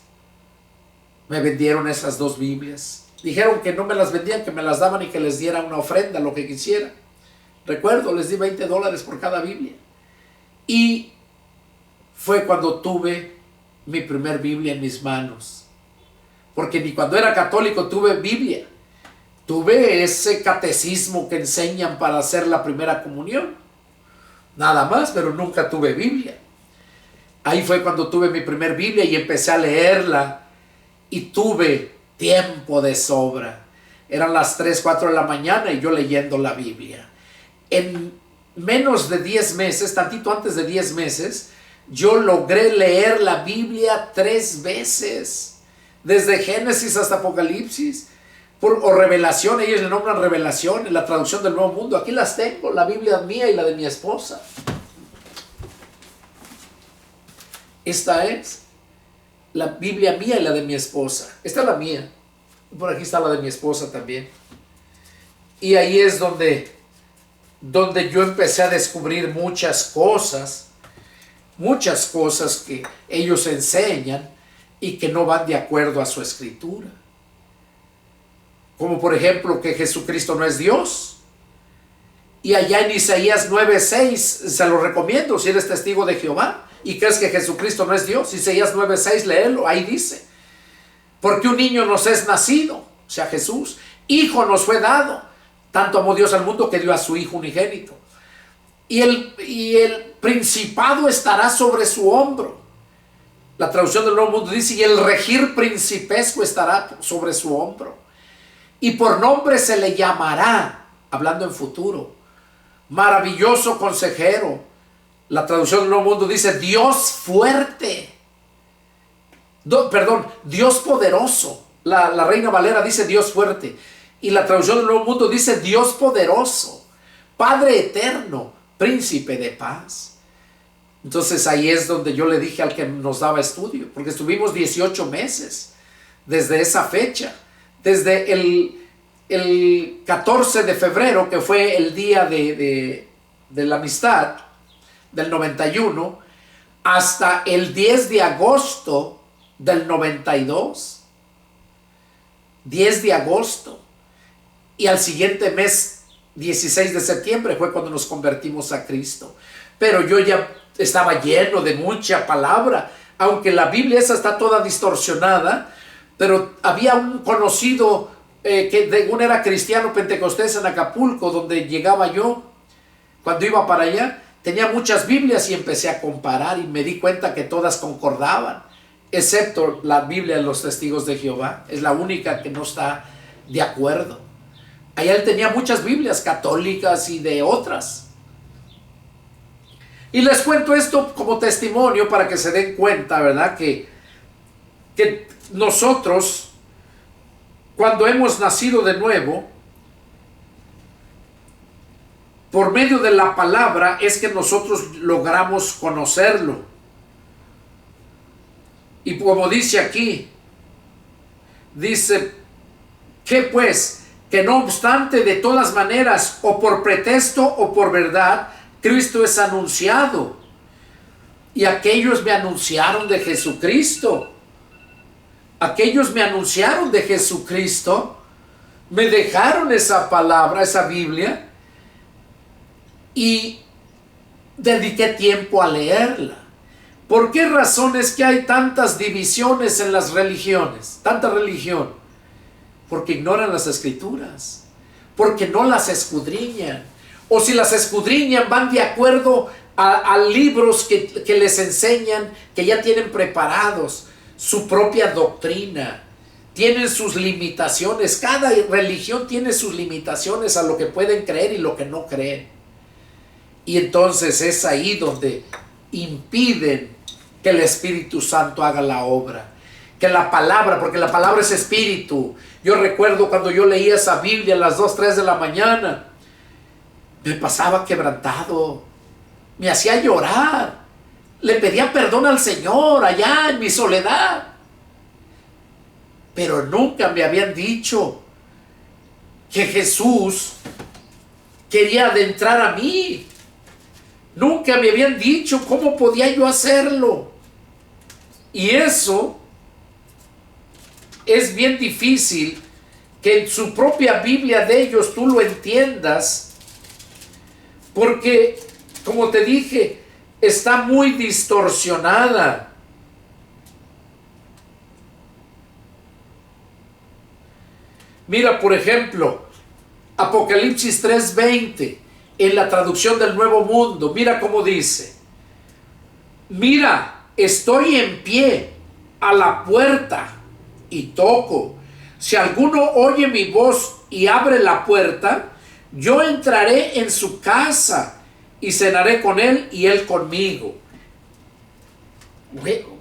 Me vendieron esas 2 Biblias. Dijeron que no me las vendían, que me las daban y que les diera una ofrenda, lo que quisiera. Recuerdo, les di $20 por cada Biblia. Y fue cuando tuve mi primer Biblia en mis manos. Porque ni cuando era católico tuve Biblia. Tuve ese catecismo que enseñan para hacer la primera comunión. Nada más, pero nunca tuve Biblia. Ahí fue cuando tuve mi primer Biblia y empecé a leerla. Y tuve tiempo de sobra. Eran las 3, 4 de la mañana y yo leyendo la Biblia. En menos de 10 meses, tantito antes de 10 meses, yo logré leer la Biblia 3 veces. Desde Génesis hasta Apocalipsis. O Revelación, ellos le nombran Revelación en la traducción del Nuevo Mundo. Aquí las tengo, la Biblia mía y la de mi esposa. Esta es la Biblia mía y la de mi esposa. Esta es la mía. Por aquí está la de mi esposa también. Y ahí es donde yo empecé a descubrir muchas cosas que ellos enseñan y que no van de acuerdo a su escritura. Como por ejemplo que Jesucristo no es Dios. Y allá en Isaías 9:6, se lo recomiendo si eres testigo de Jehová y crees que Jesucristo no es Dios. Isaías 9:6, léelo, ahí dice: porque un niño nos es nacido, o sea Jesús, hijo nos fue dado, tanto amó Dios al mundo que dio a su hijo unigénito. Y el principado estará sobre su hombro. La traducción del Nuevo Mundo dice: y el regir principesco estará sobre su hombro. Y por nombre se le llamará, hablando en futuro, maravilloso consejero. La traducción del Nuevo Mundo dice: Dios fuerte. Dios poderoso. La Reina Valera dice Dios fuerte. Y la traducción del Nuevo Mundo dice Dios poderoso, Padre eterno, príncipe de paz. Entonces ahí es donde yo le dije al que nos daba estudio, porque estuvimos 18 meses desde esa fecha. Desde el 14 de febrero, que fue el día de la amistad del 91, hasta el 10 de agosto del 92. 10 de agosto. Y al siguiente mes, 16 de septiembre, fue cuando nos convertimos a Cristo. Pero yo ya estaba lleno de mucha palabra, aunque la Biblia esa está toda distorsionada. Pero había un conocido que según era cristiano pentecostés en Acapulco, donde llegaba yo, cuando iba para allá, tenía muchas Biblias y empecé a comparar y me di cuenta que todas concordaban, excepto la Biblia de los Testigos de Jehová. Es la única que no está de acuerdo. Allá él tenía muchas Biblias católicas y de otras. Y les cuento esto como testimonio para que se den cuenta, ¿verdad? Que nosotros, cuando hemos nacido de nuevo, por medio de la palabra es que nosotros logramos conocerlo. Y como dice aquí, dice que pues, que no obstante, de todas maneras, o por pretexto o por verdad, Cristo es anunciado. Y aquellos me anunciaron de Jesucristo. Aquellos me anunciaron de Jesucristo, me dejaron esa palabra, esa Biblia, y dediqué tiempo a leerla. ¿Por qué razón es que hay tantas divisiones en las religiones? Tanta religión. Porque ignoran las escrituras, porque no las escudriñan. O si las escudriñan, van de acuerdo a libros que les enseñan, que ya tienen preparados su propia doctrina. Tienen sus limitaciones. Cada religión tiene sus limitaciones a lo que pueden creer y lo que no creen. Y entonces es ahí donde impiden que el Espíritu Santo haga la obra. Que la palabra, porque la palabra es espíritu. Yo recuerdo cuando yo leía esa Biblia a las 2, 3 de la mañana, me pasaba quebrantado, me hacía llorar, le pedía perdón al Señor allá en mi soledad. Pero nunca me habían dicho que Jesús quería adentrar a mí. Nunca me habían dicho cómo podía yo hacerlo. Y eso es bien difícil que en su propia Biblia de ellos tú lo entiendas, porque, como te dije, está muy distorsionada. Mira, por ejemplo, Apocalipsis 3:20, en la traducción del Nuevo Mundo, mira cómo dice: mira, estoy en pie a la puerta y toco. Si alguno oye mi voz y abre la puerta, yo entraré en su casa y cenaré con él y él conmigo.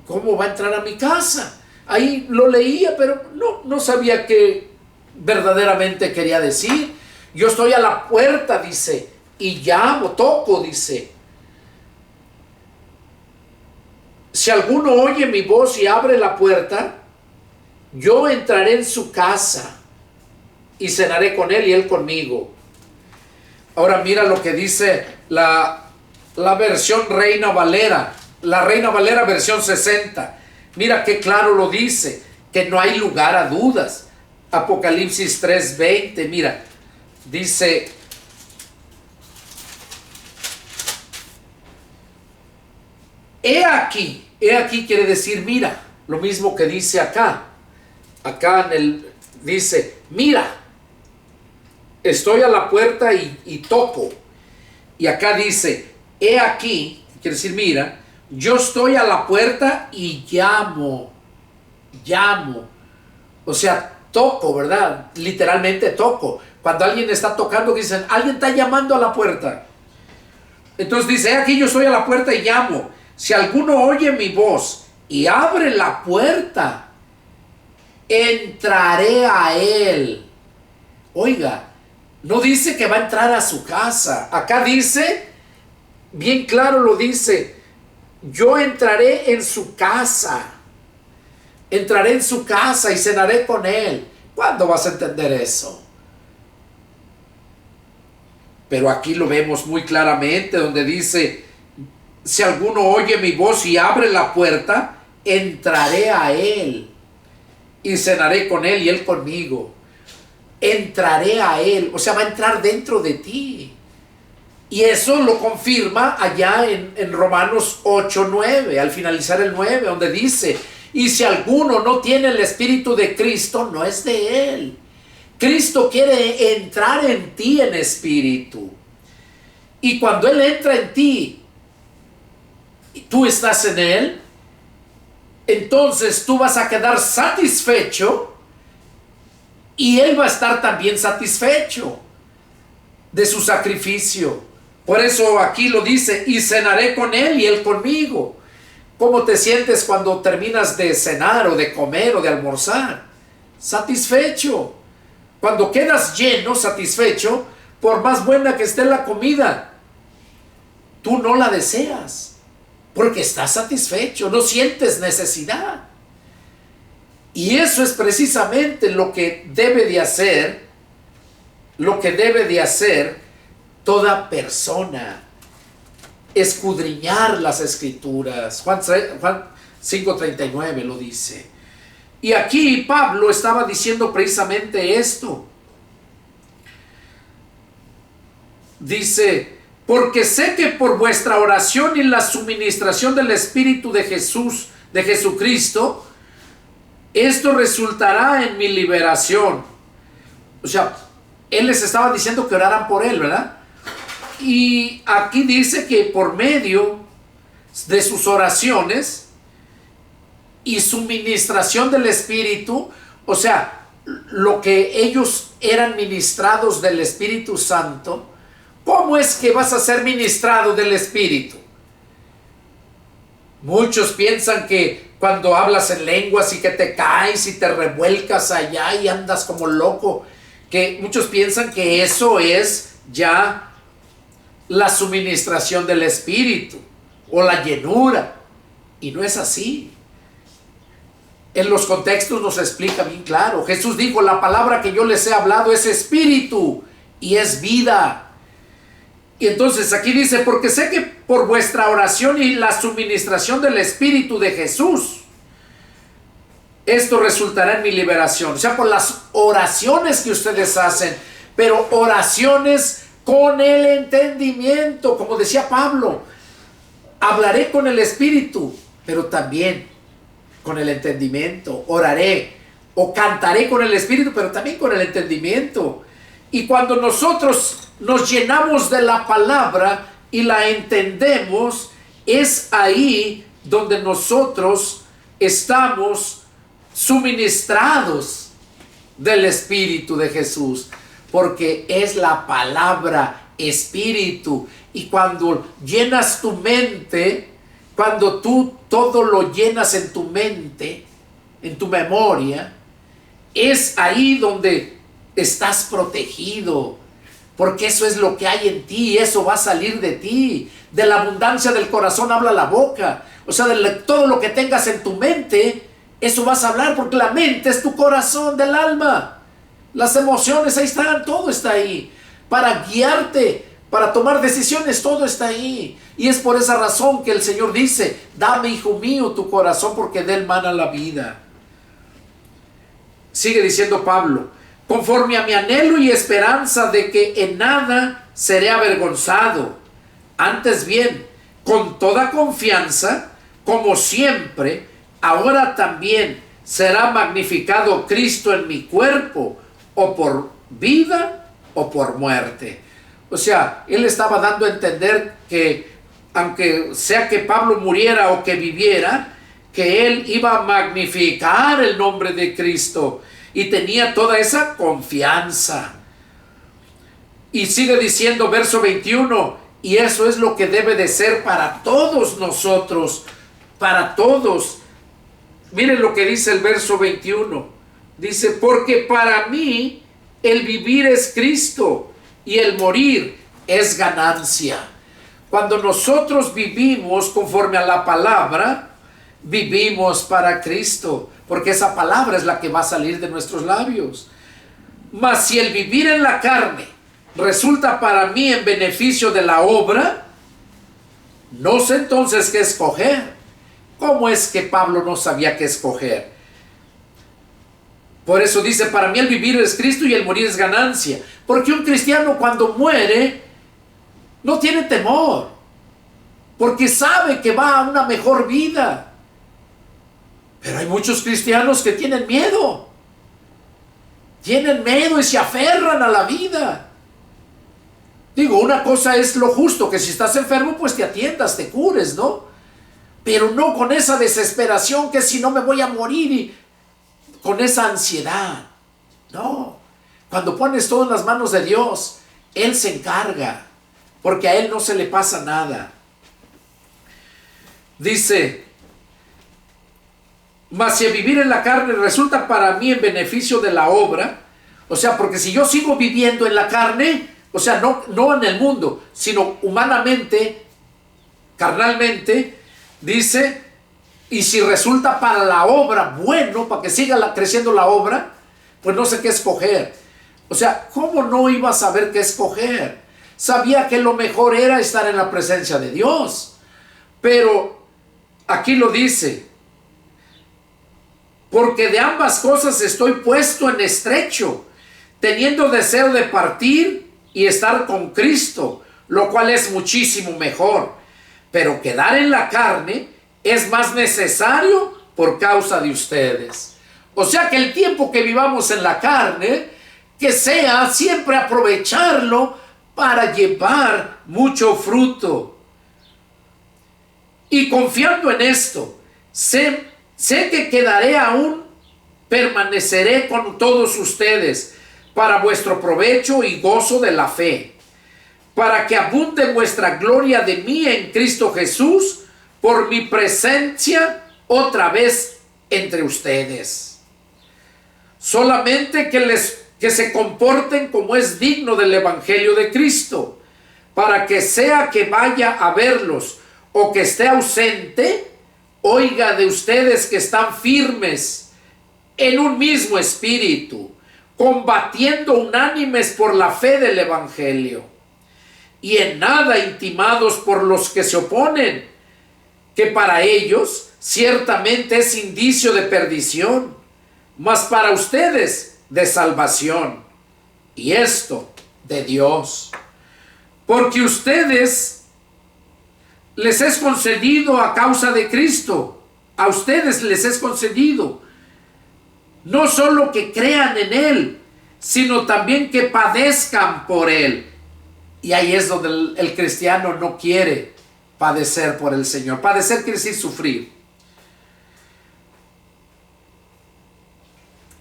¿Cómo va a entrar a mi casa? Ahí lo leía, pero no sabía qué verdaderamente quería decir. Yo estoy a la puerta, dice, y llamo, toco, dice. Si alguno oye mi voz y abre la puerta, yo entraré en su casa y cenaré con él y él conmigo. Ahora mira lo que dice la versión Reina Valera, la Reina Valera versión 60. Mira qué claro lo dice, que no hay lugar a dudas. Apocalipsis 3:20, mira, dice: he aquí quiere decir mira, lo mismo que dice acá. Acá dice, mira, estoy a la puerta y toco. Y acá dice, he aquí, quiere decir mira, yo estoy a la puerta y llamo. O sea, toco, ¿verdad? Literalmente toco. Cuando alguien está tocando, dicen, alguien está llamando a la puerta. Entonces dice, he aquí yo estoy a la puerta y llamo. Si alguno oye mi voz y abre la puerta, entraré a él. Oiga, no dice que va a entrar a su casa. Acá dice, bien claro lo dice, yo entraré en su casa. Entraré en su casa y cenaré con él. ¿Cuándo vas a entender eso? Pero aquí lo vemos muy claramente, donde dice, si alguno oye mi voz y abre la puerta, entraré a él y cenaré con él y él conmigo. Entraré a él, o sea, va a entrar dentro de ti. Y eso lo confirma allá en Romanos 8:9, al finalizar el 9, donde dice, y si alguno no tiene el Espíritu de Cristo, no es de él. Cristo quiere entrar en ti en espíritu. Y cuando Él entra en ti, y tú estás en Él, entonces tú vas a quedar satisfecho y Él va a estar también satisfecho de su sacrificio. Por eso aquí lo dice, y cenaré con Él y Él conmigo. ¿Cómo te sientes cuando terminas de cenar o de comer o de almorzar? Satisfecho. Cuando quedas lleno, satisfecho, por más buena que esté la comida, tú no la deseas, porque estás satisfecho, no sientes necesidad. Y eso es precisamente lo que debe de hacer, toda persona. Escudriñar las Escrituras. Juan 5:39 lo dice. Y aquí Pablo estaba diciendo precisamente esto. Dice, porque sé que por vuestra oración y la suministración del Espíritu de Jesucristo, esto resultará en mi liberación. O sea, él les estaba diciendo que oraran por él, ¿verdad? Y aquí dice que por medio de sus oraciones y suministración del Espíritu, o sea, lo que ellos eran ministrados del Espíritu Santo. ¿Cómo es que vas a ser ministrado del Espíritu? Muchos piensan que cuando hablas en lenguas y que te caes y te revuelcas allá y andas como loco, que muchos piensan que eso es ya la suministración del Espíritu o la llenura. Y no es así. En los contextos nos explica bien claro. Jesús dijo, la palabra que yo les he hablado es espíritu y es vida. Y entonces aquí dice, porque sé que por vuestra oración y la suministración del Espíritu de Jesús, esto resultará en mi liberación. O sea, por las oraciones que ustedes hacen, pero oraciones con el entendimiento, como decía Pablo, hablaré con el Espíritu, pero también con el entendimiento. Oraré o cantaré con el Espíritu, pero también con el entendimiento. Y cuando nosotros nos llenamos de la palabra y la entendemos, es ahí donde nosotros estamos suministrados del Espíritu de Jesús, porque es la palabra espíritu. Y cuando llenas tu mente, cuando tú todo lo llenas en tu mente, en tu memoria, es ahí donde estás protegido, porque eso es lo que hay en ti, eso va a salir de ti. De la abundancia del corazón habla la boca. O sea, todo lo que tengas en tu mente, eso vas a hablar, porque la mente es tu corazón del alma. Las emociones ahí están, todo está ahí. Para guiarte, para tomar decisiones, todo está ahí. Y es por esa razón que el Señor dice, dame, hijo mío, tu corazón, porque de él mana la vida. Sigue diciendo Pablo, conforme a mi anhelo y esperanza de que en nada seré avergonzado. Antes bien, con toda confianza, como siempre, ahora también será magnificado Cristo en mi cuerpo, o por vida o por muerte. O sea, él estaba dando a entender que aunque sea que Pablo muriera o que viviera, que él iba a magnificar el nombre de Cristo. Y tenía toda esa confianza. Y sigue diciendo verso 21, y eso es lo que debe de ser para todos nosotros, para todos. Miren lo que dice el verso 21. Dice, porque para mí el vivir es Cristo y el morir es ganancia. Cuando nosotros vivimos conforme a la palabra, vivimos para Cristo, porque esa palabra es la que va a salir de nuestros labios. Mas si el vivir en la carne resulta para mí en beneficio de la obra, no sé entonces qué escoger. ¿Cómo es que Pablo no sabía qué escoger? Por eso dice, para mí el vivir es Cristo y el morir es ganancia. Porque un cristiano cuando muere no tiene temor, porque sabe que va a una mejor vida. Pero hay muchos cristianos que tienen miedo y se aferran a la vida. Digo, una cosa es lo justo, que si estás enfermo pues te atiendas, te cures, ¿no? Pero no con esa desesperación que si no me voy a morir, y con esa ansiedad. No, cuando pones todo en las manos de Dios, Él se encarga, porque a Él no se le pasa nada. Dice, mas si vivir en la carne resulta para mí en beneficio de la obra, o sea, porque si yo sigo viviendo en la carne, o sea, no en el mundo, sino humanamente, carnalmente, dice, y si resulta para la obra bueno, para que siga creciendo la obra, pues no sé qué escoger. O sea, ¿cómo no iba a saber qué escoger? Sabía que lo mejor era estar en la presencia de Dios. Pero aquí lo dice, porque de ambas cosas estoy puesto en estrecho, teniendo deseo de partir y estar con Cristo, lo cual es muchísimo mejor. Pero quedar en la carne es más necesario por causa de ustedes. O sea que el tiempo que vivamos en la carne, que sea siempre aprovecharlo para llevar mucho fruto. Y confiando en esto, sé que quedaré aún, permaneceré con todos ustedes para vuestro provecho y gozo de la fe, para que abunde vuestra gloria de mí en Cristo Jesús por mi presencia otra vez entre ustedes. Solamente que se comporten como es digno del Evangelio de Cristo, para que sea que vaya a verlos o que esté ausente, oiga de ustedes que están firmes en un mismo espíritu, combatiendo unánimes por la fe del Evangelio, y en nada intimados por los que se oponen, que para ellos ciertamente es indicio de perdición, mas para ustedes de salvación, y esto de Dios. Porque ustedes les es concedido a causa de Cristo, a ustedes les es concedido, no solo que crean en Él, sino también que padezcan por Él. Y ahí es donde el cristiano no quiere padecer por el Señor. Padecer quiere decir sufrir.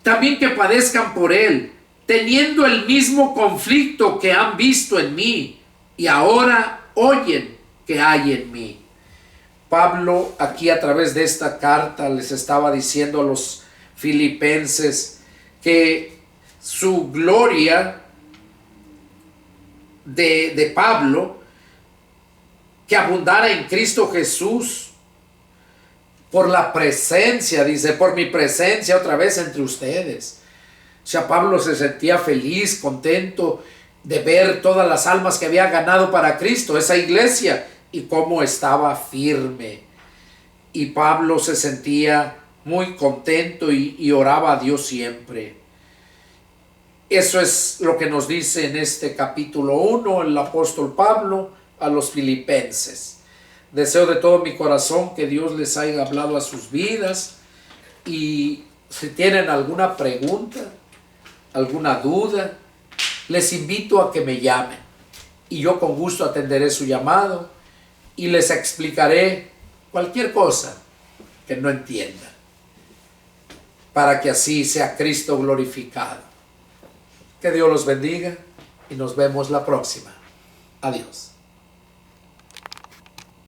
También que padezcan por Él, teniendo el mismo conflicto que han visto en mí y ahora oyen que hay en mí. Pablo aquí a través de esta carta les estaba diciendo a los filipenses que su gloria de Pablo, que abundara en Cristo Jesús por la presencia, dice, por mi presencia otra vez entre ustedes. O sea, Pablo se sentía feliz, contento de ver todas las almas que había ganado para Cristo, esa iglesia, y cómo estaba firme. Y Pablo se sentía muy contento y oraba a Dios siempre. Eso es lo que nos dice en este capítulo 1 el apóstol Pablo a los filipenses. Deseo de todo mi corazón que Dios les haya hablado a sus vidas, y si tienen alguna pregunta, alguna duda, les invito a que me llamen y yo con gusto atenderé su llamado y les explicaré cualquier cosa que no entiendan, para que así sea Cristo glorificado. Que Dios los bendiga y nos vemos la próxima. Adiós.